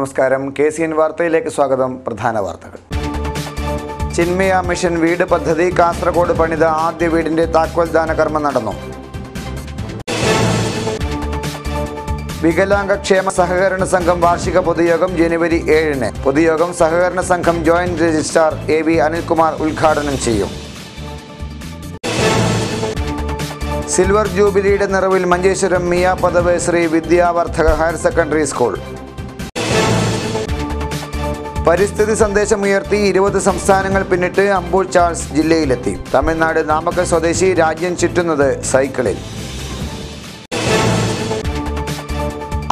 നമസ്കാരം. KCN വാർത്തയിലേക്ക് സ്വാഗതം. പ്രധാന വാർത്തകൾ. ചിന്മയ മിഷൻ വീട് പദ്ധതി കാസർഗോഡ് പണിത ആദ്യ വീടിന്റെ താക്കോൽദാന കർമ്മം നടന്നു. വികലാംഗ ക്ഷേമ സഹകരണ സംഘം വാർഷിക പൊതുയോഗം ജനുവരി 7-ന്. പൊതുയോഗം സഹകരണ സംഘം ജോയിന്റ് രജിസ്ട്രാർ AV അനിൽകുമാർ ഉദ്ഘാടനം ചെയ്യും. സിൽവർ ജൂബിലിയുടെ നിറവിൽ Manjeshwaram Miyapadav Shri Vidyavardhaka higher secondary school. പരിസ്ഥിതി സന്ദേശമുയർത്തി 20 സംസ്ഥാനങ്ങൾ പിന്നിട്ട് അമ്പൂൾ ചാൾസ് ജില്ലയിലെത്തി. തമിഴ്നാട് നാമക്കൽ സ്വദേശി രാജ്യം ചുറ്റുന്നത് സൈക്കിളിൽ.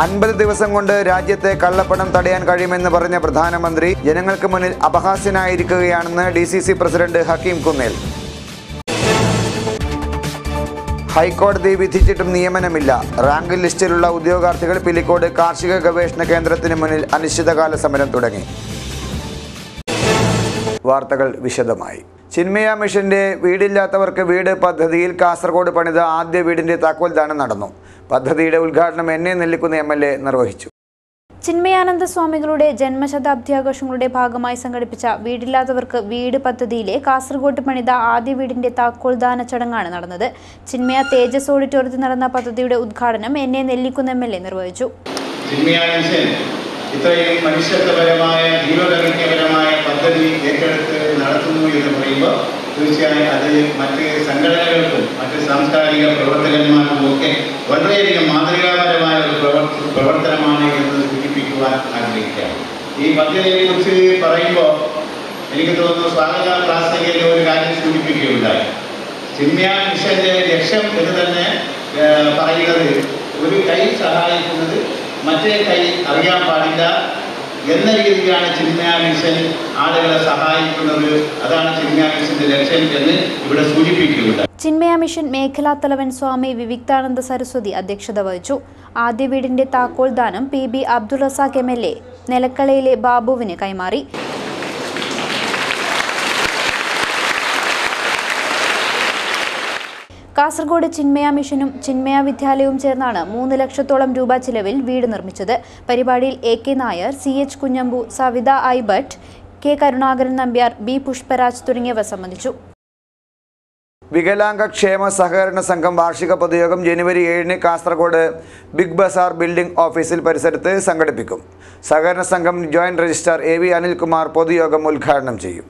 50 ദിവസം കൊണ്ട് രാജ്യത്തെ കള്ളപ്പണം തടയാൻ കഴിയുമെന്ന് പറഞ്ഞ പ്രധാനമന്ത്രി ജനങ്ങൾക്ക് മുന്നിൽ അപഹാസ്യനായിരിക്കുകയാണെന്ന് DCC പ്രസിഡന്റ് ഹക്കീം കുന്നേൽ. ഹൈക്കോടതി വിധിച്ചിട്ടും നിയമനമില്ല. റാങ്ക് ലിസ്റ്റിലുള്ള ഉദ്യോഗാർത്ഥികൾ പിലിക്കോട് കാർഷിക ഗവേഷണ കേന്ദ്രത്തിന് മുന്നിൽ അനിശ്ചിതകാല സമരം തുടങ്ങി. വാർത്തകൾ വിശദമായി. ചിന്മയ മിഷന്റെ വീടില്ലാത്തവർക്ക് വീട് പദ്ധതിയിൽ കാസർഗോഡ് പണിത ആദ്യ വീടിന്റെ താക്കോൽദാനം നടന്നു. പദ്ധതിയുടെ ഉദ്ഘാടനം NA നെല്ലിക്കുന്ന് MLA നിർവഹിച്ചു. ചിന്മയാനന്ദ സ്വാമികളുടെ ജന്മശതാബ്ദിയാഘോഷങ്ങളുടെ ഭാഗമായി സംഘടിപ്പിച്ച വീടില്ലാത്തവർക്ക് വീട് പദ്ധതിയിലെ കാസർഗോഡ് പണിത ആദ്യ വീടിന്റെ താക്കോൽദാന ചടങ്ങാണ് നടന്നത്. ചിന്മയ തേജസ് ഓഡിറ്റോറിയത്തിൽ നടന്ന പദ്ധതിയുടെ ഉദ്ഘാടനം NA നെല്ലിക്കുന്ന് MLA നിർവഹിച്ചു. ഇത്രയും മനുഷ്യത്വപരമായ ജീവകരുണ്യപരമായ പദ്ധതി ഏറ്റെടുത്ത് നടത്തുന്നു എന്ന് പറയുമ്പോൾ തീർച്ചയായും അത് മറ്റ് സംഘടനകൾക്കും മറ്റ് സാംസ്കാരിക പ്രവർത്തകന്മാർക്കും ഒക്കെ വളരെയധികം മാതൃകാപരമായ ഒരു പ്രവർത്തനമാണ് എന്ന് സൂചിപ്പിക്കുവാൻ ആഗ്രഹിക്കുകയാണ്. ഈ പദ്ധതിയെക്കുറിച്ച് പറയുമ്പോൾ എനിക്ക് തോന്നുന്നു സ്വാഗത പ്രാസംഗികയിലെ ഒരു കാര്യം സൂചിപ്പിക്കുകയുണ്ടായി. ചിന്മയ മിഷന്റെ ലക്ഷ്യം എന്ന് തന്നെ പറയുന്നത് ഒരു കൈ സഹായിക്കുന്നത് മറ്റേ കൈ അറിയാൻ പാടില്ല എന്ന രീതിയിലാണ് ചിന്മയ മിഷൻ ആളുകളെ സഹായിക്കുന്നത്. അതാണ് ചിന്മയ മിഷന്റെ ലക്ഷ്യം എന്ന് ഇവിടെ സൂചിപ്പിക്കുകയുണ്ട്. ചിന്മയ മിഷൻ മേഖലാ തലവൻ സ്വാമി വിവിക്താനന്ദ സരസ്വതി അധ്യക്ഷത വഹിച്ചു. ആദ്യ വീടിന്റെ താക്കോൽദാനം PB അബ്ദുൾ റസാഖ് MLA നെലക്കളയിലെ ബാബുവിന് കൈമാറി. കാസർഗോഡ് ചിന്മയ മിഷനും ചിന്മയ വിദ്യാലയവും ചേർന്നാണ് 3 ലക്ഷത്തോളം രൂപ ചിലവിൽ വീട് നിർമ്മിച്ചത്. പരിപാടിയിൽ AK Nair, CH Kunhambu, Savitha I Bhat, K Karunakaran Nambiar, B Pushparaj തുടങ്ങിയവർ സംബന്ധിച്ചു. വികലാംഗ ക്ഷേമ സഹകരണ സംഘം വാർഷിക പൊതുയോഗം ജനുവരി 7-ന് കാസർഗോഡ് ബിഗ് ബസാർ ബിൽഡിംഗ് ഓഫീസിൽ പരിസരത്ത് സംഘടിപ്പിക്കും. സഹകരണ സംഘം ജോയിന്റ് രജിസ്ട്രാർ AV അനിൽകുമാർ പൊതുയോഗം ഉദ്ഘാടനം ചെയ്യും.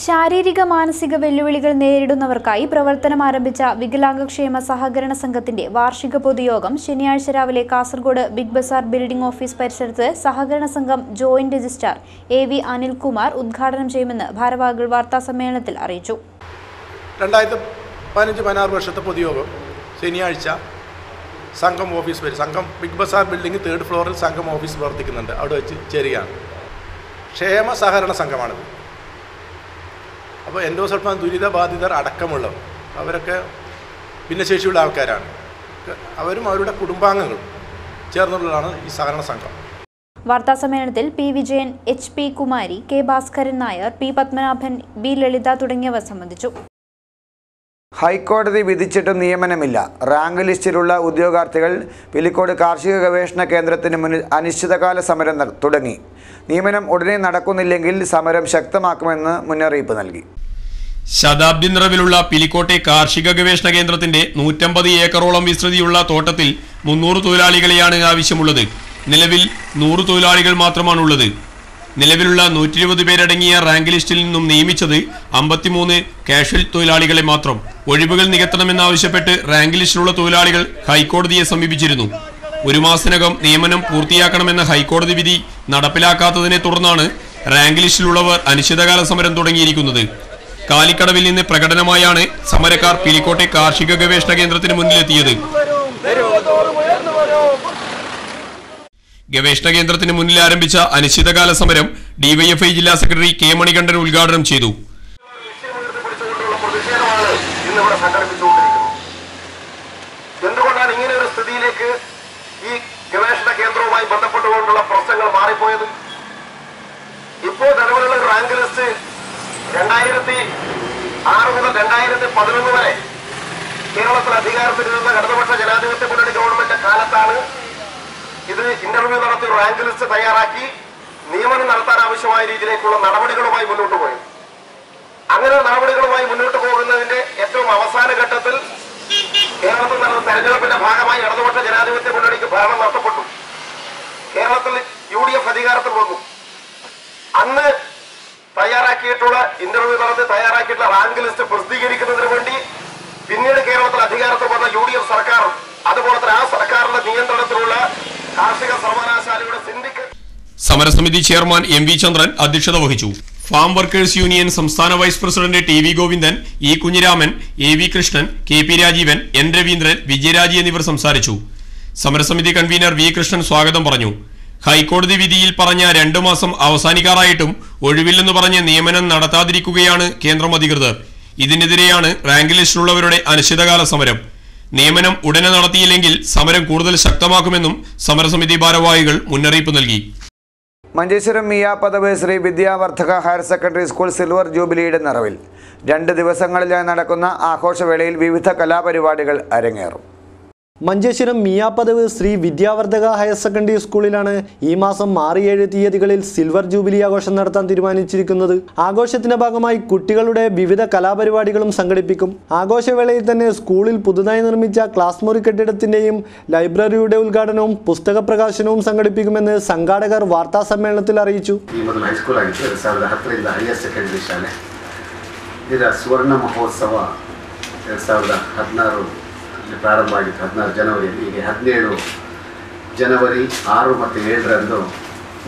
ശാരീരിക മാനസിക വെല്ലുവിളികൾ നേരിടുന്നവർക്കായി പ്രവർത്തനം ആരംഭിച്ച വികലാംഗക്ഷേമ സഹകരണ സംഘത്തിന്റെ വാർഷിക പൊതുയോഗം ശനിയാഴ്ച രാവിലെ Kasaragod Big Bazaar building office പരിസരത്ത് സഹകരണ സംഘം ജോയിന്റ് രജിസ്ട്രാർ AV അനിൽകുമാർ ഉദ്ഘാടനം ചെയ്യുമെന്ന് ഭാരവാഹികൾ വാർത്താസമ്മേളനത്തിൽ അറിയിച്ചു. 2015-16 വർഷത്തെ പൊതുയോഗം ശനിയാഴ്ച സംഘം ഓഫീസ് സംഘം ബിഗ് ബസാർ ബിൽഡിംഗ് 3rd ഫ്ലോറിൽ സംഘം ഓഫീസ് പ്രവർത്തിക്കുന്നുണ്ട്. അവിടെ വെച്ച് ചേരുകയാണ്. ക്ഷേമ സഹകരണ സംഘമാണിത്. അപ്പോൾ എൻഡോസൾഫാൻ ദുരിതബാധിതർ അടക്കമുള്ളവർ അവരൊക്കെ ഭിന്നശേഷിയുള്ള ആൾക്കാരാണ്. അവരും അവരുടെ കുടുംബാംഗങ്ങളും ചേർന്നുള്ളതാണ് ഈ സഹകരണ സംഘം. വാർത്താസമ്മേളനത്തിൽ P Vijayan, HP Kumari, K Bhaskaran Nair, P Padmanabhan, B ലളിത തുടങ്ങിയവർ സംബന്ധിച്ചു. ഹൈക്കോടതി വിധിച്ചിട്ടും നിയമനമില്ല. റാങ്ക് ലിസ്റ്റിലുള്ള ഉദ്യോഗാർത്ഥികൾ പിലിക്കോട് കാർഷിക ഗവേഷണ കേന്ദ്രത്തിന് മുന്നിൽ അനിശ്ചിതകാല സമരം തുടങ്ങി. നിയമനം ഉടനെ നടക്കുന്നില്ലെങ്കിൽ സമരം ശക്തമാക്കുമെന്ന് മുന്നറിയിപ്പ് നൽകി. ശതാബ്ദി നിറവിലുള്ള പിലിക്കോട്ടെ കാർഷിക ഗവേഷണ കേന്ദ്രത്തിന്റെ 150 ഏക്കറോളം വിസ്തൃതിയുള്ള തോട്ടത്തിൽ 300 തൊഴിലാളികളെയാണ് ആവശ്യമുള്ളത്. നിലവിൽ 100 തൊഴിലാളികൾ മാത്രമാണുള്ളത്. നിലവിലുള്ള 120 പേരടങ്ങിയ റാങ്ക് ലിസ്റ്റിൽ നിന്നും നിയമിച്ചത് 53 കാഷ്വൽ തൊഴിലാളികളെ മാത്രം. ഒഴിവുകൾ നികത്തണമെന്നാവശ്യപ്പെട്ട് റാങ്ക് ലിസ്റ്റിലുള്ള തൊഴിലാളികൾ ഹൈക്കോടതിയെ സമീപിച്ചിരുന്നു. 1 മാസത്തിനകം നിയമനം പൂർത്തിയാക്കണമെന്ന ഹൈക്കോടതി വിധി നടപ്പിലാക്കാത്തതിനെ തുടർന്നാണ് റാങ്ക് ലിസ്റ്റിലുള്ളവർ അനിശ്ചിതകാല സമരം തുടങ്ങിയിരിക്കുന്നത്. കാലിക്കടവിൽ നിന്ന് പ്രകടനമായാണ് സമരക്കാർ പിലിക്കോട്ടെ കാർഷിക ഗവേഷണ കേന്ദ്രത്തിന് മുന്നിലെത്തിയത്. ഗവേഷണ കേന്ദ്രത്തിന് മുന്നിൽ ആരംഭിച്ച അനിശ്ചിതകാല സമരം DYFI ജില്ലാ സെക്രട്ടറി K മണികണ്ഠൻ ഉദ്ഘാടനം ചെയ്തു. എന്തുകൊണ്ടാണ് ഇങ്ങനെ ഒരു സ്ഥിതിയിലേക്ക് ഈ ഗവേഷണ കേന്ദ്രവുമായി ബന്ധപ്പെട്ടുകൊണ്ടുള്ള പ്രശ്നങ്ങൾ മാറിപ്പോയത്? ഇപ്പോൾ നിലവിലുള്ള റാങ്ക് ലിസ്റ്റ് 2006 മുതൽ 2011 വരെ കേരളത്തിൽ അധികാരത്തിലിരുന്ന ഇടതുപക്ഷ ജനാധിപത്യ മുന്നണി ഗവൺമെന്റ് കാലത്താണ് ഇത് ഇന്റർവ്യൂ നടത്തി റാങ്ക് ലിസ്റ്റ് തയ്യാറാക്കി നിയമനം നടത്താൻ ആവശ്യമായ രീതിയിലേക്കുള്ള നടപടികളുമായി മുന്നോട്ട് പോയത്. അങ്ങനെ നടപടികളുമായി മുന്നോട്ട് പോകുന്നതിന്റെ ഏറ്റവും അവസാന ഘട്ടത്തിൽ കേരളത്തിൽ നടന്ന തെരഞ്ഞെടുപ്പിന്റെ ഭാഗമായി ഇടതുപക്ഷ ജനാധിപത്യ മുന്നണിക്ക് ഭരണം നഷ്ടപ്പെട്ടു. കേരളത്തിൽ UDF അധികാരത്തിൽ വന്നു. അന്ന് തയ്യാറാക്കിയിട്ടുള്ള ഇന്റർവ്യൂ നടത്തി തയ്യാറാക്കിയിട്ടുള്ള റാങ്ക് ലിസ്റ്റ് പ്രസിദ്ധീകരിക്കുന്നതിന് വേണ്ടി പിന്നീട് കേരളത്തിൽ അധികാരത്തിൽ വന്ന UDF സർക്കാർ, അതുപോലെ തന്നെ ആ സർക്കാരിന്റെ നിയന്ത്രണത്തിലുള്ള കാർഷിക സർവകലാശാലയുടെ സിൻഡിക്കേറ്റ് സമരസമിതി ചെയർമാൻ MV ചന്ദ്രൻ അധ്യക്ഷത വഹിച്ചു. ഫാം വർക്കേഴ്സ് യൂണിയൻ സംസ്ഥാന vice president TV Govindan, E Kunhiraman, AV Krishnan, KP Rajeevan, N Raveendran, Vijayaraji എന്നിവർ സംസാരിച്ചു. സമരസമിതി കൺവീനർ V കൃഷ്ണൻ സ്വാഗതം പറഞ്ഞു. ഹൈക്കോടതി വിധിയിൽ പറഞ്ഞ 2 മാസം അവസാനിക്കാറായിട്ടും ഒഴിവില്ലെന്ന് പറഞ്ഞ് നിയമനം നടത്താതിരിക്കുകയാണ് കേന്ദ്രം അധികൃതർ. ഇതിനെതിരെയാണ് റാങ്ക് ലിസ്റ്റിലുള്ളവരുടെ അനിശ്ചിതകാല സമരം. നിയമനം ഉടനെ നടത്തിയില്ലെങ്കിൽ സമരം കൂടുതൽ ശക്തമാക്കുമെന്നും സമരസമിതി ഭാരവാഹികൾ മുന്നറിയിപ്പ് നൽകി. Manjeshwaram Miyapadav Shri Vidyavardhaka higher secondary school silver ജൂബിലിയുടെ നിറവിൽ 2 ദിവസങ്ങളിലായി നടക്കുന്ന ആഘോഷവേളയിൽ വിവിധ കലാപരിപാടികൾ അരങ്ങേറും. മഞ്ചേശ്വരം മിയാപദവ് ശ്രീ വിദ്യാവർദ്ധക ഹയർ സെക്കൻഡറി സ്കൂളിലാണ് ഈ മാസം 6-7 തീയതികളിൽ സിൽവർ ജൂബിലി ആഘോഷം നടത്താൻ തീരുമാനിച്ചിരിക്കുന്നത്. ആഘോഷത്തിന്റെ ഭാഗമായി കുട്ടികളുടെ വിവിധ കലാപരിപാടികളും സംഘടിപ്പിക്കും. ആഘോഷവേളയിൽ തന്നെ സ്കൂളിൽ പുതുതായി നിർമ്മിച്ച ക്ലാസ് മുറി കെട്ടിടത്തിന്റെയും ലൈബ്രറിയുടെ ഉദ്ഘാടനവും പുസ്തക പ്രകാശനവും സംഘടിപ്പിക്കുമെന്ന് സംഘാടകർ വാർത്താ സമ്മേളനത്തിൽ അറിയിച്ചു. ಸ್ವರ್ಣ ಮಹೋತ್ಸವ 2016 ಪ್ರಾರಂಭವಾಗಿತ್ತು. 16 ಜನವರಿಯಲ್ಲಿ. ಈಗ 17 ಜನವರಿ 6 ಮತ್ತು 7ರಂದು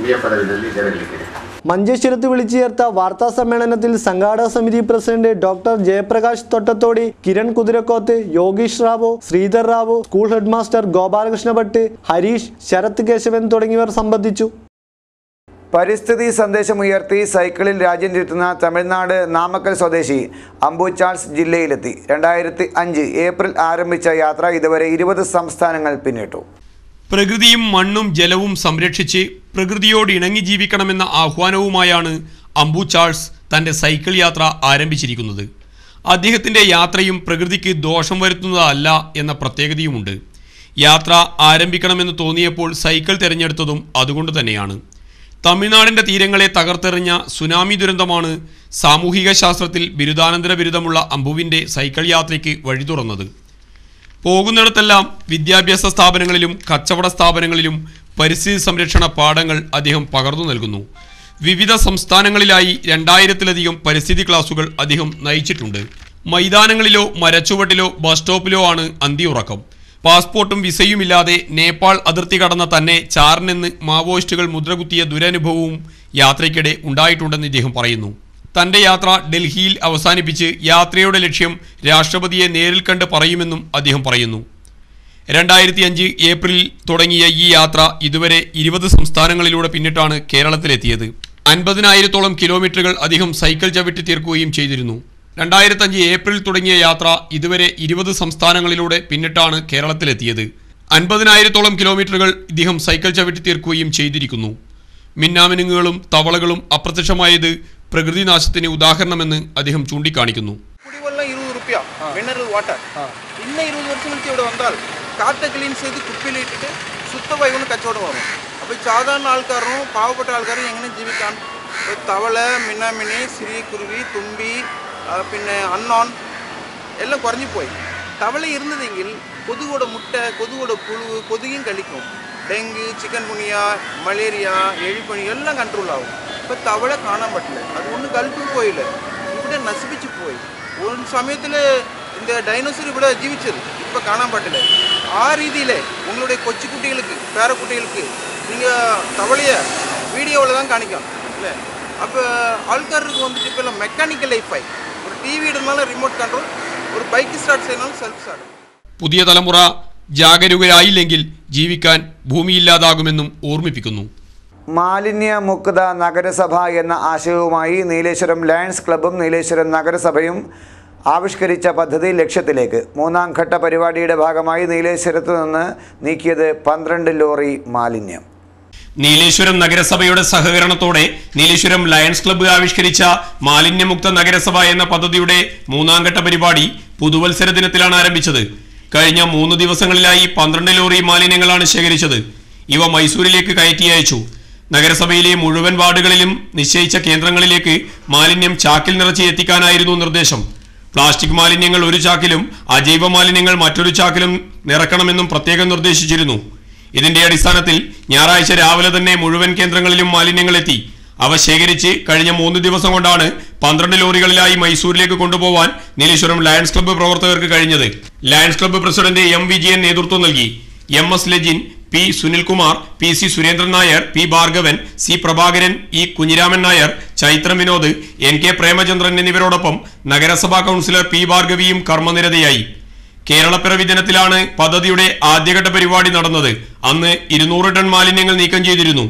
മിയ പദവിನಲ್ಲಿ ജരലിക്കിದೆ. മഞ്ചേശ്വരത്ത് വിളിച്ചു ചേർത്ത വാർത്താ സമ്മേളനത്തിൽ സംഘാടക സമിതി president doctor Jayaprakash Thottathody, Kiran Kuthirakoth, Yogish Rao, Sridhar Rao, school head master Gopalakrishna Bhat, Harish, Sarath Kesavan തുടങ്ങിയവർ സംബന്ധിച്ചു. പരിസ്ഥിതി സന്ദേശമുയർത്തി സൈക്കിളിൽ രാജ്യം ചുറ്റുന്ന തമിഴ്നാട് നാമക്കൽ സ്വദേശി അംബു ചാൾസ് ജില്ലയിലെത്തി. 2005 ഏപ്രിൽ ആരംഭിച്ച യാത്ര ഇതുവരെ 20 സംസ്ഥാനങ്ങൾ പിന്നിട്ടു. പ്രകൃതിയും മണ്ണും ജലവും സംരക്ഷിച്ച് പ്രകൃതിയോട് ഇണങ്ങി ജീവിക്കണമെന്ന ആഹ്വാനവുമായാണ് അംബു ചാൾസ് തൻ്റെ സൈക്കിൾ യാത്ര ആരംഭിച്ചിരിക്കുന്നത്. അദ്ദേഹത്തിൻ്റെ യാത്രയും പ്രകൃതിക്ക് ദോഷം വരുത്തുന്നതല്ല എന്ന പ്രത്യേകതയുമുണ്ട്. യാത്ര ആരംഭിക്കണമെന്ന് തോന്നിയപ്പോൾ സൈക്കിൾ തിരഞ്ഞെടുത്തതും അതുകൊണ്ട് തന്നെയാണ്. തമിഴ്നാടിൻ്റെ തീരങ്ങളെ തകർത്തെറിഞ്ഞ സുനാമി ദുരന്തമാണ് സാമൂഹിക ശാസ്ത്രത്തിൽ ബിരുദാനന്തര ബിരുദമുള്ള അംബുവിൻ്റെ സൈക്കിൾ യാത്രയ്ക്ക് വഴി തുറന്നത്. പോകുന്നിടത്തെല്ലാം വിദ്യാഭ്യാസ സ്ഥാപനങ്ങളിലും കച്ചവട സ്ഥാപനങ്ങളിലും പരിസ്ഥിതി സംരക്ഷണ പാഠങ്ങൾ അദ്ദേഹം പകർന്നു നൽകുന്നു. വിവിധ സംസ്ഥാനങ്ങളിലായി 2000-ലധികം പരിസ്ഥിതി ക്ലാസുകൾ അദ്ദേഹം നയിച്ചിട്ടുണ്ട്. മൈതാനങ്ങളിലോ മരച്ചുവട്ടിലോ ബസ് സ്റ്റോപ്പിലോ ആണ് അന്തിയുറക്കം. പാസ്പോർട്ടും വിസയുമില്ലാതെ നേപ്പാൾ അതിർത്തി കടന്ന തന്നെ ചാറിനെന്ന് മാവോയിസ്റ്റുകൾ മുദ്രകുത്തിയ ദുരനുഭവവും യാത്രയ്ക്കിടെ ഉണ്ടായിട്ടുണ്ടെന്ന് ഇദ്ദേഹം പറയുന്നു. തൻ്റെ യാത്ര ഡൽഹിയിൽ അവസാനിപ്പിച്ച് യാത്രയുടെ ലക്ഷ്യം രാഷ്ട്രപതിയെ നേരിൽ കണ്ട് പറയുമെന്നും അദ്ദേഹം പറയുന്നു. 2005 ഏപ്രിലിൽ തുടങ്ങിയ ഈ യാത്ര ഇതുവരെ 20 സംസ്ഥാനങ്ങളിലൂടെ പിന്നിട്ടാണ് കേരളത്തിലെത്തിയത്. 50,000-ഓളം കിലോമീറ്ററുകൾ അദ്ദേഹം സൈക്കിൾ ചവിട്ടി തീർക്കുകയും ചെയ്തിരുന്നു. 2005 ഏപ്രിൽ തുടങ്ങിയ യാത്ര ഇതുവരെ 20 സംസ്ഥാനങ്ങളിലൂടെ പിന്നിട്ടാണ് കേരളത്തിലെത്തിയത്. 50,000-ഓളം കിലോമീറ്ററുകൾ ഇദ്ദേഹം സൈക്കിൾ ചവിട്ടി തീർക്കുകയും ചെയ്തിരിക്കുന്നു. മിന്നാമിനുങ്ങുകളും തവളകളും അപ്രത്യക്ഷമായത് പ്രകൃതി നാശത്തിന് ഉദാഹരണമെന്ന് അദ്ദേഹം ചൂണ്ടിക്കാണിക്കുന്നു. കുടിവെള്ളം 20 രൂപ, മിനറൽ വാട്ടർ. പിന്നെ 20 വർഷം വിളിച്ച് ഇവിടെ വന്നാൽ കാറ്റ് ക്ലീൻ ചെയ്ത് കുപ്പിയിലിട്ടിട്ട് ശുദ്ധമായി ഒന്ന് കച്ചവടം വരും. അപ്പോൾ സാധാരണ ആൾക്കാരും പാവപ്പെട്ട ആൾക്കാരും എങ്ങനെ ജീവിക്കാൻ? തവള, മിന്നാമിനി, സിരി, കുരുവി, തുമ്പി, പിന്നെ അണ്ണോൺ എല്ലാം കുറഞ്ഞു പോയി. തവള ഇരുന്നതെങ്കിൽ കൊതുകോടെ മുട്ട, കൊതുകോടെ പുഴു, കൊതുകും കളിക്കും. ഡെങ്കു, ചിക്കൻ ഗുനിയ, മലേറിയ, എലിപ്പനി എല്ലാം കൺട്രോൾ ആവും. ഇപ്പോൾ തവള കാണാൻ പറ്റില്ല. അതുകൊണ്ട് ഗൾഫിൽ പോയില്ല, ഇവിടെ നശിപ്പിച്ചു പോയി. ഒരു സമയത്തിൽ இந்த ഡൈനോസർ ഇവിടെ ജീവിച്ചത് ഇപ്പോൾ കാണാൻ പറ്റില്ല. ആ രീതിയിൽ ഉങ്ങളുടെ കൊച്ചുകുട്ടികൾക്ക് പേരക്കുട്ടികൾക്ക് നിങ്ങൾ തവളയെ വീഡിയോவில் தான் കാണിക്കാം അല്ലേ? അപ്പോൾ ആൾക്കാർക്ക് വന്നിട്ട് ഇപ്പോൾ എല്ലാം മെക്കാനിക്കൽ ലൈഫായി. ഒരു TV ഇടുന്നാലും റിമോട്ട് കൺട്രോൾ, ഒരു ബൈക്ക് സ്റ്റാർട്ട് ചെയ്യുന്നാലും സെൽഫ് സ്റ്റാർട്ട്. പുതിയ തലമുറ ജാഗരൂകരായില്ലെങ്കിൽ ജീവിക്കാൻ ഭൂമിയില്ലാതാകുമെന്നും ഓർമ്മിപ്പിക്കുന്നു. മാലിന്യമുക്ത നഗരസഭ എന്ന ആശയവുമായി നീലേശ്വരം ലയൺസ് ക്ലബ്ബും നീലേശ്വരം നഗരസഭയും ആവിഷ്കരിച്ച പദ്ധതി ലക്ഷ്യത്തിലേക്ക്. 3ാം ഘട്ട പരിപാടിയുടെ ഭാഗമായി നീലേശ്വരത്ത് നിന്ന് നീക്കിയത് 12 ലോറി മാലിന്യം. നീലേശ്വരം നഗരസഭയുടെ സഹകരണത്തോടെ നീലേശ്വരം ലയൺസ് ക്ലബ്ബ് ആവിഷ്കരിച്ച മാലിന്യമുക്ത നഗരസഭ എന്ന പദ്ധതിയുടെ 3ാം ഘട്ട പരിപാടി പുതുവത്സര ദിനത്തിലാണ് ആരംഭിച്ചത്. കഴിഞ്ഞ 3 ദിവസങ്ങളിലായി 12 ലോറി മാലിന്യങ്ങളാണ് ശേഖരിച്ചത്. ഇവ മൈസൂരിലേക്ക് കയറ്റി അയച്ചു. നഗരസഭയിലെ മുഴുവൻ വാർഡുകളിലും നിശ്ചയിച്ച കേന്ദ്രങ്ങളിലേക്ക് മാലിന്യം ചാക്കിൽ നിറച്ച് എത്തിക്കാനായിരുന്നു നിർദ്ദേശം. പ്ലാസ്റ്റിക് മാലിന്യങ്ങൾ ഒരു ചാക്കിലും അജൈവ മാലിന്യങ്ങൾ മറ്റൊരു ചാക്കിലും നിറക്കണമെന്നും പ്രത്യേകം നിർദ്ദേശിച്ചിരുന്നു. ഇതിന്റെ അടിസ്ഥാനത്തിൽ ഞായറാഴ്ച രാവിലെ തന്നെ മുഴുവൻ കേന്ദ്രങ്ങളിലും മാലിന്യങ്ങൾ എത്തി. അവ ശേഖരിച്ച് കഴിഞ്ഞ 3 ദിവസം കൊണ്ടാണ് 12 ലോറികളിലായി മൈസൂരിലേക്ക് കൊണ്ടുപോകാൻ നീലേശ്വരം ലയൺസ് ക്ലബ്ബ് പ്രവർത്തകർക്ക് കഴിഞ്ഞത്. Lions Club president M Vijayan നേതൃത്വം നൽകി. MS Lajin, P Sunilkumar, PC Surendran Nair, P Bhargavan, C Prabhakaran, E Kunhiraman Nair, Chaithra Vinod, NK Premachandran എന്നിവരോടൊപ്പം നഗരസഭാ കൗൺസിലർ പി ഭാർഗവിയും കർമ്മനിരതയായി. കേരളപ്പിറവി ദിനത്തിലാണ് പദ്ധതിയുടെ ആദ്യഘട്ട പരിപാടി നടന്നത്. അന്ന് 200 ടൺ മാലിന്യങ്ങൾ നീക്കം ചെയ്തിരുന്നു.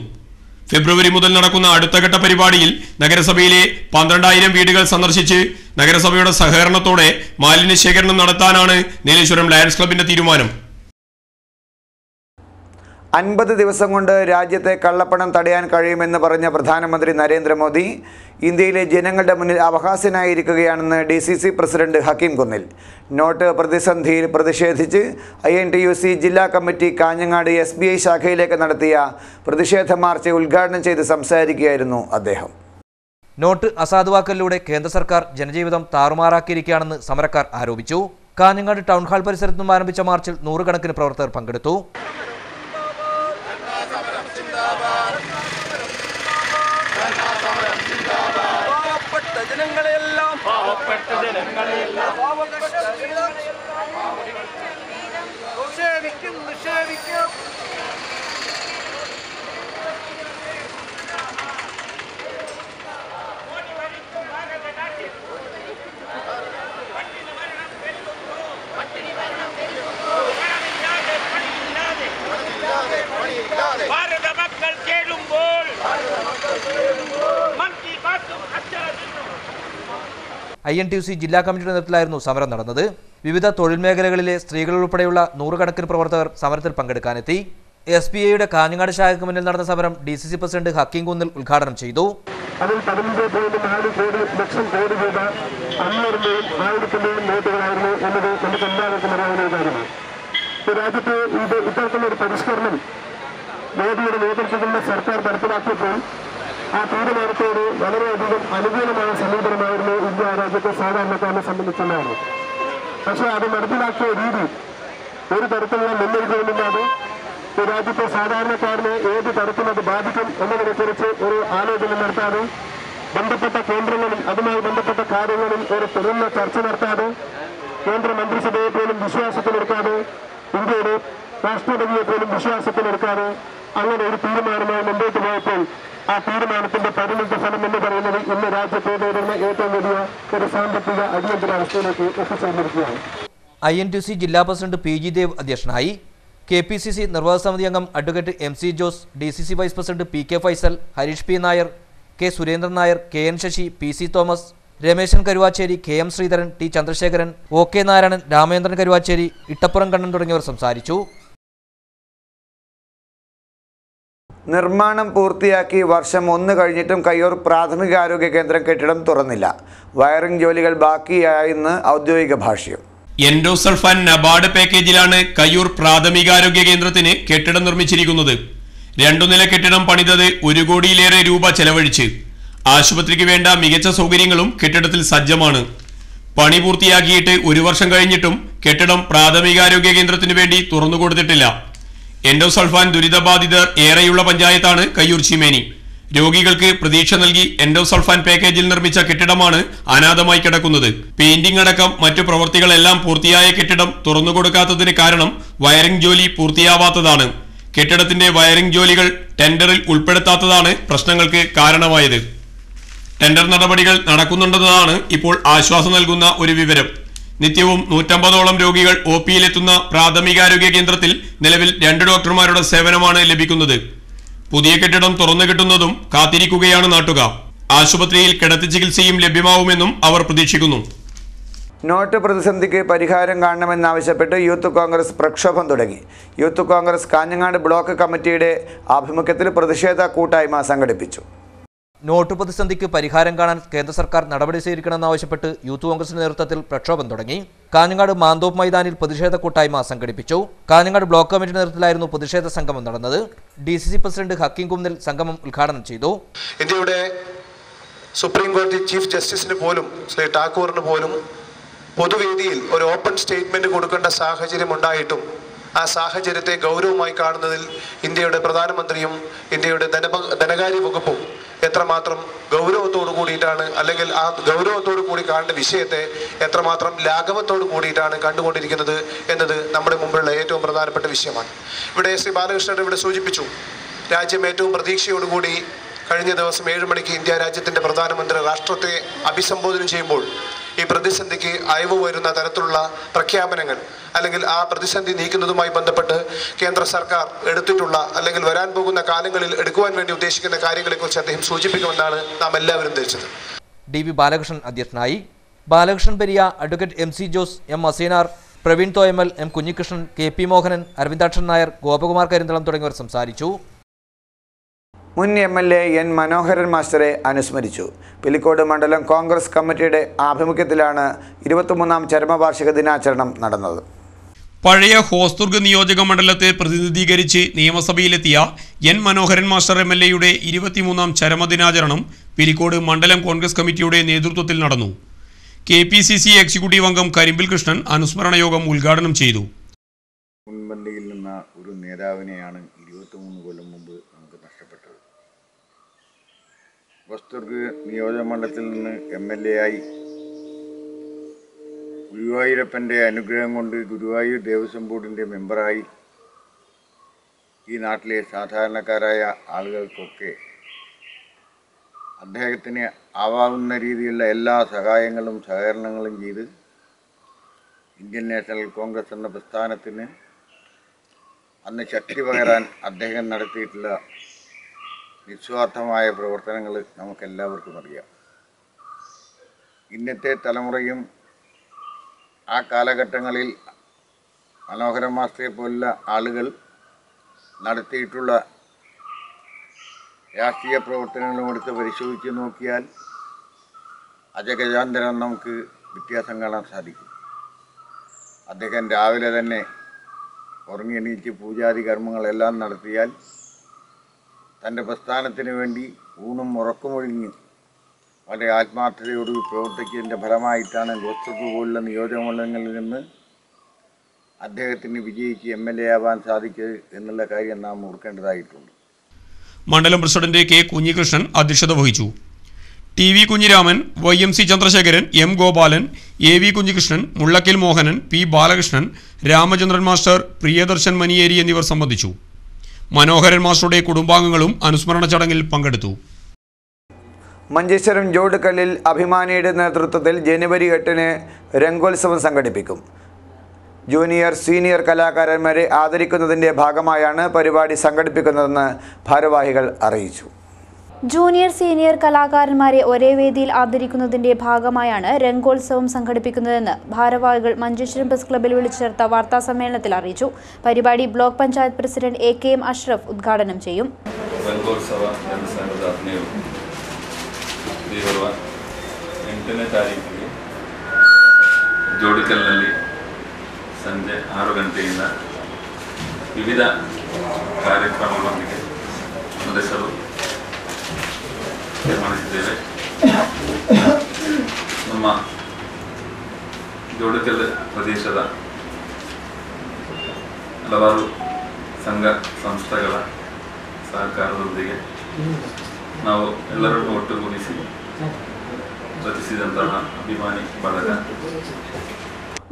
ഫെബ്രുവരി മുതൽ നടക്കുന്ന അടുത്ത ഘട്ട പരിപാടിയിൽ നഗരസഭയിലെ 12,000 വീടുകൾ സന്ദർശിച്ച് നഗരസഭയുടെ സഹകരണത്തോടെ മാലിന്യ ശേഖരണം നടത്താനാണ് നീലേശ്വരം ലയൺസ് ക്ലബിന്റെ തീരുമാനം. 50 ദിവസം കൊണ്ട് രാജ്യത്തെ കള്ളപ്പണം തടയാൻ കഴിയുമെന്ന് പറഞ്ഞ പ്രധാനമന്ത്രി നരേന്ദ്രമോദി ഇന്ത്യയിലെ ജനങ്ങളുടെ മുന്നിൽ അപഹാസ്യനായിരിക്കുകയാണെന്ന് DCC president Hakeem Kunnil. Not പ്രതിസന്ധിയിൽ പ്രതിഷേധിച്ച് INTUC ജില്ലാ കമ്മിറ്റി കാഞ്ഞങ്ങാട് SBI ശാഖയിലേക്ക് നടത്തിയ പ്രതിഷേധ മാർച്ച് ഉദ്ഘാടനം ചെയ്ത് സംസാരിക്കുകയായിരുന്നു അദ്ദേഹം. നോട്ട് അസാധുവാക്കലിലൂടെ കേന്ദ്ര സർക്കാർ ജനജീവിതം താറുമാറാക്കിയിരിക്കുകയാണെന്ന് സമരക്കാർ ആരോപിച്ചു. കാഞ്ഞങ്ങാട് ടൗൺ ഹാൾ പരിസരത്ത് നിന്നും ആരംഭിച്ച മാർച്ചിൽ 100 കണക്കിന് പ്രവർത്തകർ പങ്കെടുത്തു. INTUC ജില്ലാ കമ്മിറ്റിയുടെ നേതൃത്വത്തിലായിരുന്നു സമരം നടന്നത്. വിവിധ തൊഴിൽ മേഖലകളിലെ സ്ത്രീകൾ ഉൾപ്പെടെയുള്ള 100 കണക്കിന് പ്രവർത്തകർ സമരത്തിൽ പങ്കെടുക്കാനെത്തി. SBIയുടെ കാഞ്ഞങ്ങാട് ശാഖയ്ക്ക് മുന്നിൽ നടന്ന സമരം DCC പ്രസിഡന്റ് ഹക്കീം കുന്നിൽ ഉദ്ഘാടനം ചെയ്തു. അതിൽ 15.4 ലക്ഷം കോടി രൂപ 500-ന്റെയും 1000-ന്റെയും നോട്ടുകളായിരുന്നു എന്നത് നമുക്ക് എല്ലാവർക്കും അറിയാവുന്ന കാര്യമാണ്. രാജ്യത്ത് ഇത്തരത്തിലുള്ള ഒരു പരിഷ്കരണം മോദിയുടെ നേതൃത്വത്തിലുള്ള സർക്കാർ നടപ്പിലാക്കിയപ്പോൾ ആ തീരുമാനത്തോട് വളരെയധികം അനുകൂലമായ സമീപനമായിരുന്നു ഇന്ത്യ രാജ്യത്തെ സാധാരണക്കാരനെ സംബന്ധിച്ചുള്ളതാണ്. പക്ഷേ അത് നടപ്പിലാക്കിയ രീതി ഒരു തരത്തിലുള്ള മുന്നൊരുക്കവുമില്ലാതെ രാജ്യത്തെ സാധാരണക്കാരനെ ഏത് തരത്തിൽ അത് ബാധിക്കും എന്നതിനെക്കുറിച്ച് ഒരു ആലോചന നടത്താതെ, ബന്ധപ്പെട്ട കേന്ദ്രങ്ങളിൽ അതുമായി ബന്ധപ്പെട്ട കാര്യങ്ങളിൽ ഒരു തുറന്ന ചർച്ച നടത്താതെ, കേന്ദ്ര മന്ത്രിസഭയെ പോലും വിശ്വാസത്തിലെടുക്കാതെ, ഇന്ത്യയുടെ രാഷ്ട്രപതിയെ പോലും വിശ്വാസത്തിലെടുക്കാതെ അങ്ങനെ ഒരു തീരുമാനമായി മുമ്പോട്ട് പോയപ്പോൾ ആ തീരുമാനത്തിന്റെ പരിണിത ഫലം എന്ന് പറയുന്നത് ഇന്ന് രാജ്യത്തെ നേരിടുന്ന ഏറ്റവും വലിയ ഒരു സാമ്പത്തിക അടിയന്തരാവസ്ഥയിലേക്ക് എത്തിച്ചേർന്നിരിക്കുകയാണ്. INTUC ജില്ലാ പ്രസിഡന്റ് PG ദേവ് അധ്യക്ഷനായി. KPCC നിർവാഹക സമിതി അംഗം advocate MC Jose, DCC vice president PK Faisal, Harish P Nair, K Surendran Nair, KN Sasi, PC Thomas, Rameshan Karuvacheri, KM Sreedharan, T Chandrasekharan, OK Narayanan, Ramendran Karuvacheri, Ittappuram Kannan തുടങ്ങിയവർ സംസാരിച്ചു. നിർമ്മാണം പൂർത്തിയാക്കി വർഷം 1 കഴിഞ്ഞിട്ടും കയ്യൂർ പ്രാഥമികാരോഗ്യ കേന്ദ്രം കെട്ടിടം തുറന്നില്ല. വയറിംഗ് ജോലികൾ ബാക്കിയായെന്ന് ഔദ്യോഗിക ഭാഷ്യം. എൻഡോസൾഫാൻ നബാർഡ് പാക്കേജിലാണ് കയ്യൂർ പ്രാഥമികാരോഗ്യ കേന്ദ്രത്തിന് കെട്ടിടം നിർമ്മിച്ചിരിക്കുന്നത്. 2 നില കെട്ടിടം പണിതത് 1 കോടിയിലേറെ രൂപ ചെലവഴിച്ച്. ആശുപത്രിക്ക് വേണ്ട മികച്ച സൗകര്യങ്ങളും കെട്ടിടത്തിൽ സജ്ജമാണ്. പണി പൂർത്തിയാക്കിയിട്ട് 1 വർഷം കഴിഞ്ഞിട്ടും കെട്ടിടം പ്രാഥമികാരോഗ്യ കേന്ദ്രത്തിന് വേണ്ടി തുറന്നുകൊടുത്തിട്ടില്ല. എൻഡോസൾഫാൻ ദുരിതബാധിതർ ഏറെയുള്ള പഞ്ചായത്താണ് കയ്യൂർ ചീമേനി. രോഗികൾക്ക് പ്രതീക്ഷ നൽകി എൻഡോസൾഫാൻ പാക്കേജിൽ നിർമ്മിച്ച കെട്ടിടമാണ് അനാഥമായി കിടക്കുന്നത്. പെയിന്റിംഗ് അടക്കം മറ്റു പ്രവൃത്തികളെല്ലാം പൂർത്തിയായ കെട്ടിടം തുറന്നുകൊടുക്കാത്തതിന് കാരണം വയറിംഗ് ജോലി പൂർത്തിയാവാത്തതാണ്. കെട്ടിടത്തിന്റെ വയറിംഗ് ജോലികൾ ടെൻഡറിൽ ഉൾപ്പെടുത്താത്തതാണ് പ്രശ്നങ്ങൾക്ക് കാരണമായത്. ടെൻഡർ നടപടികൾ നടക്കുന്നുണ്ടെന്നതാണ് ഇപ്പോൾ ആശ്വാസം നൽകുന്ന ഒരു വിവരം. നിത്യവും 150ഓളം രോഗികൾ OPയിലെത്തുന്ന പ്രാഥമികാരോഗ്യ കേന്ദ്രത്തിൽ നിലവിൽ 2 ഡോക്ടർമാരുടെ സേവനമാണ് ലഭിക്കുന്നത്. പുതിയ കെട്ടിടം തുറന്നു കിട്ടുന്നതും കാത്തിരിക്കുകയാണ് നാട്ടുകാർ. ആശുപത്രിയിൽ കിടത്തി ചികിത്സയും ലഭ്യമാവുമെന്നും അവർ പ്രതീക്ഷിക്കുന്നു. നോട്ട് പ്രതിസന്ധിക്ക് പരിഹാരം കാണണമെന്നാവശ്യപ്പെട്ട് യൂത്ത് കോൺഗ്രസ് പ്രക്ഷോഭം തുടങ്ങി. യൂത്ത് കോൺഗ്രസ് കാഞ്ഞങ്ങാട് ബ്ലോക്ക് കമ്മിറ്റിയുടെ ആഭിമുഖ്യത്തിൽ പ്രതിഷേധ കൂട്ടായ്മ സംഘടിപ്പിച്ചു. നോട്ട് പ്രതിസന്ധിക്ക് പരിഹാരം കാണാൻ കേന്ദ്ര സർക്കാർ നടപടി സ്വീകരിക്കണമെന്നാവശ്യപ്പെട്ട് യൂത്ത് കോൺഗ്രസിന്റെ നേതൃത്വത്തിൽ പ്രക്ഷോഭം തുടങ്ങി. കാഞ്ഞങ്ങാട് മാന്തോപ്പ് മൈതാനിൽ പ്രതിഷേധ കൂട്ടായ്മ സംഘടിപ്പിച്ചു. കാഞ്ഞങ്ങാട് ബ്ലോക്ക് കമ്മിറ്റിയുടെ നേതൃത്വത്തിലായിരുന്നു പ്രതിഷേധ സംഗമം നടന്നത്. DCC പ്രസിഡന്റ് ഹക്കീം കുന്നിൽ സംഗമം ഉദ്ഘാടനം ചെയ്തു. ഇന്ത്യയുടെ സുപ്രീം കോടതി ചീഫ് ജസ്റ്റിസിന് പോലും ശ്രീ ഠാക്കൂറിന് പോലും പൊതുവേദിയിൽ ഒരു ഓപ്പൺ സ്റ്റേറ്റ്മെന്റ് കൊടുക്കേണ്ട സാഹചര്യം ഉണ്ടായിട്ടും ആ സാഹചര്യത്തെ ഗൗരവമായി കാണുന്നതിൽ ഇന്ത്യയുടെ പ്രധാനമന്ത്രിയും ഇന്ത്യയുടെ ധനകാര്യ വകുപ്പും എത്രമാത്രം ഗൗരവത്തോടു കൂടിയിട്ടാണ്, അല്ലെങ്കിൽ ആ ഗൗരവത്തോടു കൂടി കാണേണ്ട വിഷയത്തെ എത്രമാത്രം ലാഘവത്തോടു കൂടിയിട്ടാണ് കണ്ടുകൊണ്ടിരിക്കുന്നത് എന്നത് നമ്മുടെ മുമ്പിലുള്ള ഏറ്റവും പ്രധാനപ്പെട്ട വിഷയമാണ്. ഇവിടെ ശ്രീ ബാലകൃഷ്ണൻ ഇവിടെ സൂചിപ്പിച്ചു, രാജ്യം ഏറ്റവും പ്രതീക്ഷയോടുകൂടി കഴിഞ്ഞ ദിവസം 7 മണിക്ക് ഇന്ത്യ രാജ്യത്തിൻ്റെ പ്രധാനമന്ത്രി രാഷ്ട്രത്തെ അഭിസംബോധന ചെയ്യുമ്പോൾ ഈ പ്രതിസന്ധിക്ക് അയവ് വരുന്ന തരത്തിലുള്ള പ്രഖ്യാപനങ്ങൾ അല്ലെങ്കിൽ ആ പ്രതിസന്ധി നീക്കുന്നതുമായി ബന്ധപ്പെട്ട് കേന്ദ്ര സർക്കാർ എടുത്തിട്ടുള്ള അല്ലെങ്കിൽ വരാൻ പോകുന്ന കാലങ്ങളിൽ എടുക്കുവാൻ വേണ്ടി ഉദ്ദേശിക്കുന്ന കാര്യങ്ങളെക്കുറിച്ച് അദ്ദേഹം സൂചിപ്പിക്കുമെന്നാണ് നാം എല്ലാവരും ധരിച്ചത്. DV ബാലകൃഷ്ണൻ അധ്യക്ഷനായി. Balakrishnan Periya, advocate MC Jose, M Aseenar, Praveen Thoyamal, M Kunhikrishnan, KP Mohanan, Aravindakshan Nair, Gopakumar Karinthalam തുടങ്ങിയവർ സംസാരിച്ചു. മുൻ MLA N മനോഹരൻ മാസ്റ്ററെ അനുസ്മരിച്ചു. പിലിക്കോട് മണ്ഡലം കോൺഗ്രസ് കമ്മിറ്റിയുടെ ആഭിമുഖ്യത്തിലാണ് 23ാം ചരമവാർഷിക ദിനാചരണം നടന്നത്. പഴയ ഹോസ്ദുർഗ് നിയോജക മണ്ഡലത്തെ പ്രതിനിധീകരിച്ച് നിയമസഭയിലെത്തിയ N മനോഹരൻ മാസ്റ്റർ MLAയുടെ 23ാം ചരമദിനാചരണം പിലിക്കോട് മണ്ഡലം കോൺഗ്രസ് കമ്മിറ്റിയുടെ നേതൃത്വത്തിൽ നടന്നു. KPCC എക്സിക്യൂട്ടീവ് അംഗം കരിമ്പിൽ കൃഷ്ണൻ അനുസ്മരണ യോഗം ഉദ്ഘാടനം ചെയ്തു. മുൻപന്തിയിൽ നിന്ന ഒരു നേതാവിനെയാണ് 23 കൊല്ലം മുമ്പ് നമുക്ക് നഷ്ടപ്പെട്ടത്. ഹോസ്ദുർഗ് നിയോജകമണ്ഡലത്തിൽ നിന്ന് MLA ആയി ഗുരുവായൂരപ്പൻ്റെ അനുഗ്രഹം കൊണ്ട് ഗുരുവായൂർ ദേവസ്വം ബോർഡിൻ്റെ മെമ്പറായി ഈ നാട്ടിലെ സാധാരണക്കാരായ ആളുകൾക്കൊക്കെ അദ്ദേഹത്തിന് ആവാവുന്ന രീതിയിലുള്ള എല്ലാ സഹായങ്ങളും സഹകരണങ്ങളും ചെയ്ത് ഇന്ത്യൻ നാഷണൽ കോൺഗ്രസ് എന്ന പ്രസ്ഥാനത്തിന് അന്ന് ശക്തി പകരാൻ അദ്ദേഹം നടത്തിയിട്ടുള്ള നിസ്വാർത്ഥമായ പ്രവർത്തനങ്ങൾ നമുക്കെല്ലാവർക്കും അറിയാം. ഇന്നത്തെ തലമുറയും ആ കാലഘട്ടങ്ങളിൽ മനോഹരൻ മാസ്റ്ററെ പോലുള്ള ആളുകൾ നടത്തിയിട്ടുള്ള രാഷ്ട്രീയ പ്രവർത്തനങ്ങളും എടുത്ത് പരിശോധിച്ച് നോക്കിയാൽ അജഗജാന്തരം നമുക്ക് വ്യത്യാസം കാണാൻ സാധിക്കും. അദ്ദേഹം രാവിലെ തന്നെ ഉറങ്ങി എണീറ്റ് പൂജാതി കർമ്മങ്ങളെല്ലാം നടത്തിയാൽ തൻ്റെ പ്രസ്ഥാനത്തിന് വേണ്ടി ഊണും ഉറക്കമൊഴിഞ്ഞ് വളരെ ആത്മാർത്ഥതയോട് പ്രവർത്തിക്കുന്നതിൻ്റെ ഫലമായിട്ടാണ് ഹോസ്ദുർഗ് പോലുള്ള നിയോജകമണ്ഡലങ്ങളിൽ നിന്ന് അദ്ദേഹത്തിന് വിജയിച്ച് MLA ആവാൻ സാധിച്ചത് എന്നുള്ള കാര്യം നാം ഓർക്കേണ്ടതായിട്ടുണ്ട്. മണ്ഡലം പ്രസിഡന്റ് K കുഞ്ഞികൃഷ്ണൻ അധ്യക്ഷത വഹിച്ചു. TV Kunhiraman, YMC Chandrasekharan, M Gopalan, AV Kunhikrishnan, Mullakkil Mohanan, P Balakrishnan, Ramachandran master, Priyadarshan Maniyeri എന്നിവർ സംബന്ധിച്ചു. മനോഹരൻ മാസ്റ്ററുടെ കുടുംബാംഗങ്ങളും അനുസ്മരണ ചടങ്ങിൽ പങ്കെടുത്തു. മഞ്ചേശ്വരം ജോഡ്കല്ലിൽ അഭിമാനിയുടെ നേതൃത്വത്തിൽ ജനുവരി 8-ന് രംഗോത്സവം സംഘടിപ്പിക്കും. ജൂനിയർ സീനിയർ കലാകാരന്മാരെ ആദരിക്കുന്നതിൻ്റെ ഭാഗമായാണ് പരിപാടി സംഘടിപ്പിക്കുന്നതെന്ന് ഭാരവാഹികൾ അറിയിച്ചു. ജൂനിയർ സീനിയർ കലാകാരന്മാരെ ഒരേ വേദിയിൽ ആദരിക്കുന്നതിന്റെ ഭാഗമായാണ് രംഗോത്സവം സംഘടിപ്പിക്കുന്നതെന്ന് ഭാരവാഹികൾ മഞ്ചേശ്വരം പ്രസ് ക്ലബ്ബിൽ വിളിച്ചു ചേർത്ത വാർത്താ സമ്മേളനത്തിൽ അറിയിച്ചു. പരിപാടി block panchayat president AKM Ashraf ഉദ്ഘാടനം ചെയ്യും. ರಂಗೋತ್ಸವ ಜನಸಂಘದ 8ನೇ ತಾರೀಕಿಗೆ ಜೋಡಿಕಲ್ನಲ್ಲಿ ಸಂಜೆ 6 ಗಂಟೆಯಿಂದ ವಿವಿಧ ಕಾರ್ಯಕ್ರಮಗಳೊಂದಿಗೆ ನಡೆಸಲು ತೀರ್ಮಾನಿಸಿದ್ದೇವೆ. ನಮ್ಮ ಜೋಡಿಕಲ್ ಪ್ರದೇಶದ ಹಲವಾರು ಸಂಘ ಸಂಸ್ಥೆಗಳ ಸಹಕಾರದೊಂದಿಗೆ ನಾವು ಎಲ್ಲರನ್ನೂ ಒಟ್ಟುಗೂಡಿಸಿ ರಚಿಸಿದಂತಹ ಅಭಿಮಾನಿ ಬಳಗ.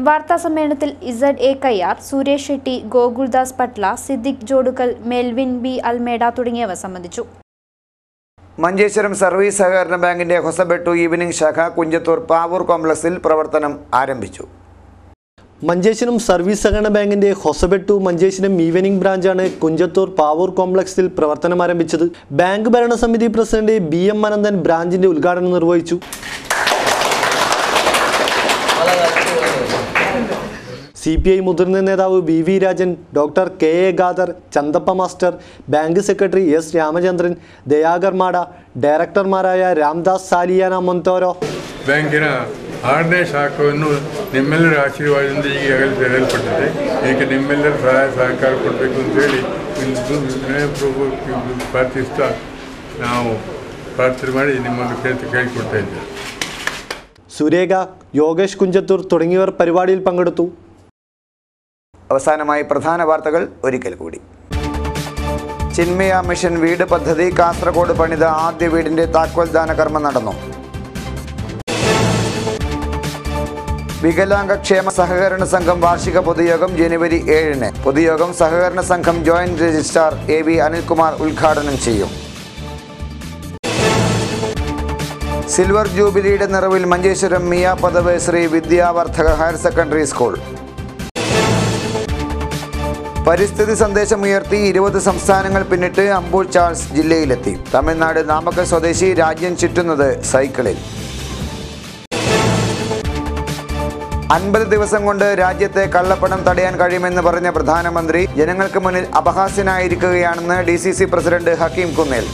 വാർത്താ സമ്മേളനത്തിൽ ZA Kayyar, Suresh Shetty, Gokuldas Patla, Siddique Jodukkal, Melvin B Almeida തുടങ്ങിയവർ സംബന്ധിച്ചു. മഞ്ചേശ്വരം സർവീസ് സഹകരണ ബാങ്കിന്റെ ഹൊസബെട്ടു ഈവനിംഗ് ശാഖ കുഞ്ചത്തൂർ പാവൂർ കോംപ്ലക്സിൽ പ്രവർത്തനം ആരംഭിച്ചു. മഞ്ചേശ്വരം സർവീസ് സഹകരണ ബാങ്കിന്റെ ഹൊസബെട്ടു മഞ്ചേശ്വരം ഈവനിംഗ് ബ്രാഞ്ചാണ് കുഞ്ചത്തൂർ പാവൂർ കോംപ്ലക്സിൽ പ്രവർത്തനം ആരംഭിച്ചത്. ബാങ്ക് ഭരണസമിതി പ്രസിഡന്റ് BM അനന്തൻ ബ്രാഞ്ചിന്റെ ഉദ്ഘാടനം നിർവഹിച്ചു. CPI മുതിർന്ന നേതാവ് BV Rajan, doctor KA Khader, Chanthappa master, bank secretary S Ramachandran, Dayakar Mada, ಡೈರೆಕ್ಟರ್മാരായ ರಾಮದಾಸ್ ಸಾಲಿಯಾನ ಮೊಂತೋರೋ ಬ್ಯಾಂಕಿನ 6ನೇ ಶಾಖವನ್ನು ನಿಮ್ಮೆಲ್ಲರ ಆಶೀರ್ವಾದದಿಂದ ಈಗ ತೆರೆಯಲ್ಪಟ್ಟಿದೆ. ಇದಕ್ಕೆ ನಿಮ್ಮೆಲ್ಲರ ಸಹಾಯ ಸಹಕಾರ ಕೊಡಬೇಕು ಅಂತೇಳಿ ಪ್ರಾರ್ಥಿಸ್ತಾ ನಾವು ಪ್ರಾರ್ಥನೆ ಮಾಡಿ ನಿಮ್ಮನ್ನು ಕೇಳಿಕೊಡ್ತಾ ಇದ್ದೇವೆ. സുരേഖ, യോഗേഷ് കുഞ്ചത്തൂർ തുടങ്ങിയവർ പരിപാടിയിൽ പങ്കെടുത്തു. അവസാനമായി പ്രധാന വാർത്തകൾ ഒരിക്കൽ കൂടി. ചിന്മയ മിഷൻ വീട് പദ്ധതി കാസർഗോഡ് പണിത ആദ്യ വീടിന്റെ താക്കോൽദാന കർമ്മം നടന്നു. വികലാംഗ ക്ഷേമ സഹകരണ സംഘം വാർഷിക പൊതുയോഗം ജനുവരി 7-ന്. പൊതുയോഗം സഹകരണ സംഘം ജോയിന്റ് രജിസ്ട്രാർ AV അനിൽകുമാർ ഉദ്ഘാടനം ചെയ്യും. സിൽവർ ജൂബിലിയുടെ നിറവിൽ Manjeshwaram Miyapadav Shri Vidyavardhaka higher secondary school. പരിസ്ഥിതി സന്ദേശമുയർത്തി 20 സംസ്ഥാനങ്ങൾ പിന്നിട്ട് അമ്പൂൾ ചാൾസ് ജില്ലയിലെത്തി. തമിഴ്നാട് നാമക്കൽ സ്വദേശി രാജ്യം ചുറ്റുന്നത് സൈക്കിളിൽ. 50 ദിവസം കൊണ്ട് രാജ്യത്തെ കള്ളപ്പണം തടയാൻ കഴിയുമെന്ന് പറഞ്ഞ പ്രധാനമന്ത്രി ജനങ്ങൾക്ക് മുന്നിൽ അപഹാസ്യനായിരിക്കുകയാണെന്ന് DCC പ്രസിഡന്റ് ഹക്കീം കുന്നേൽ.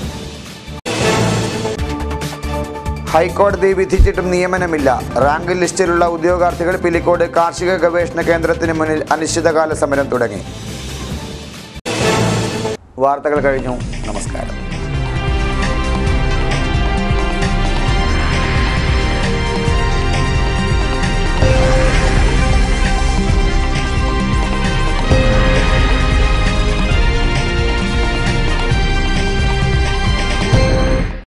ഹൈക്കോടതി വിധിച്ചിട്ടും നിയമനമില്ല. റാങ്ക് ലിസ്റ്റിലുള്ള ഉദ്യോഗാർത്ഥികൾ പിലിക്കോട് കാർഷിക ഗവേഷണ കേന്ദ്രത്തിന് മുന്നിൽ അനിശ്ചിതകാല സമരം തുടങ്ങി. വാർത്തകൾ കഴിഞ്ഞു. നമസ്കാരം.